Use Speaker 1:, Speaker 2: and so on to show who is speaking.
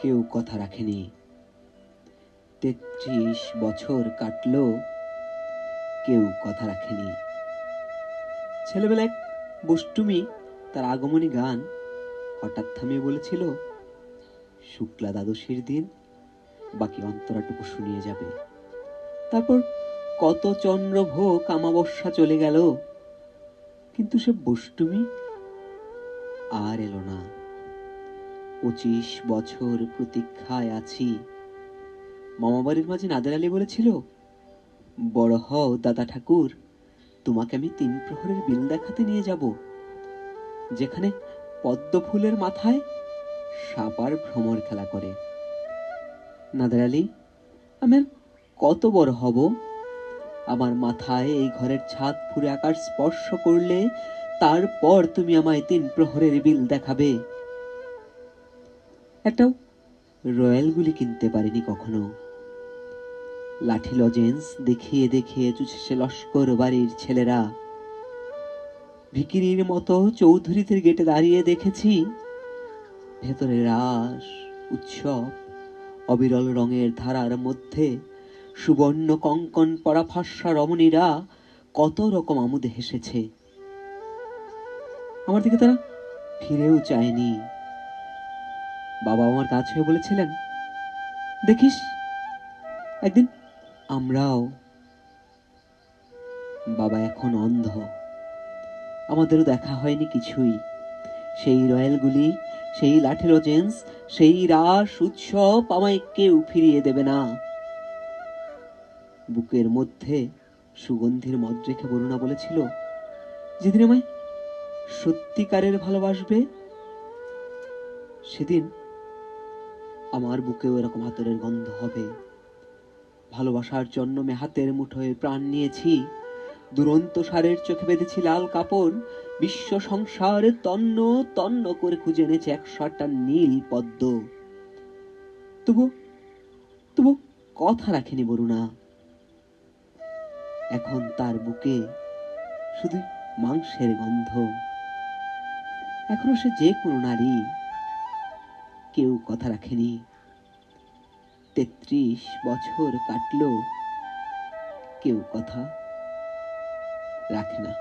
Speaker 1: কেউ কথা রাখেনি। ৩৩ বছর কাটলো, কেউ কথা রাখেনি। ছেলেবেলা এক বষ্টুমি তার আগমনী গান হঠাৎ থামিয়ে বলেছিল, শুক্লা দ্বাদশীর দিন বাকি অন্তরাটুকু শুনিয়ে যাবে। তারপর কত চন্দ্রভোগ অমাবস্যা চলে গেল, কিন্তু সে বষ্টুমি আর এলো না। ২৫ বছর প্রতীক্ষায় আছি। মামাবাড়ির মাঝে নাদের আলী বলেছিল, বড় হও দাদা ঠাকুর, তোমাকে আমি ৩ প্রহরের বিল দেখাতে নিয়ে যাব, যেখানে পদ্ম ফুলের মাথায় সাপ আর ভ্রমর খেলা করে। নাদের আলী, আমি আর কত বড় হব? আমার মাথায় এই ঘরের ছাদ ফুঁড়ে আকাশ স্পর্শ করলে তারপর তুমি আমায় ৩ প্রহরের বিল দেখাবে। একটাও রয়্যাল গুলি কিনতে পারিনি কখনো। লাঠি লজেন্স দেখিয়ে দেখিয়ে চুষেছে লস্কর বাড়ির ছেলেরা। ভিকিরির মতো চৌধুরীদের গেটে দাঁড়িয়ে দেখেছি, ভেতরে রাস উৎসব, অবিরল রঙের ধারার মধ্যে সুবর্ণ কঙ্কন পরা ফর্সা রমণীরা কত রকম আমোদে হেসেছে। আমার দিকে তারা ফিরেও চায়নি। বাবা আমার কাছে হয়ে বলেছিলেন, দেখিস একদিন আমরাও। বাবা এখন অন্ধ, আমাদেরও দেখা হয়নি কিছুই। সেই রয়্যালগুলি, সেই লাঠি লজেন্স, সেই রাস উৎসব আমায় কেউ ফিরিয়ে দেবে না। বুকের মধ্যে সুগন্ধির মদ রেখে বরুণা বলেছিল, যেদিন আমায় সত্যিকারের ভালোবাসবে, সেদিন আমার বুকেও এরকম আতরের গন্ধ হবে। ভালোবাসার জন্য আমি হাতের মুঠোয় প্রাণ নিয়েছি, দুরন্ত সারের চোখে বেঁধেছি লাল কাপড়, বিশ্ব সংসার তন্ন তন্ন করে খুঁজে এনেছে ১০০টা নীল পদ্ম। তবু তবু কথা রাখেনি বরুণা। এখন তার বুকে শুধু মাংসের গন্ধ। এখনো সে যে কোনো নারী, কেউ কথা রাখেনি। ৩৩ বছর কাটলো, কেউ কথা রাখে না।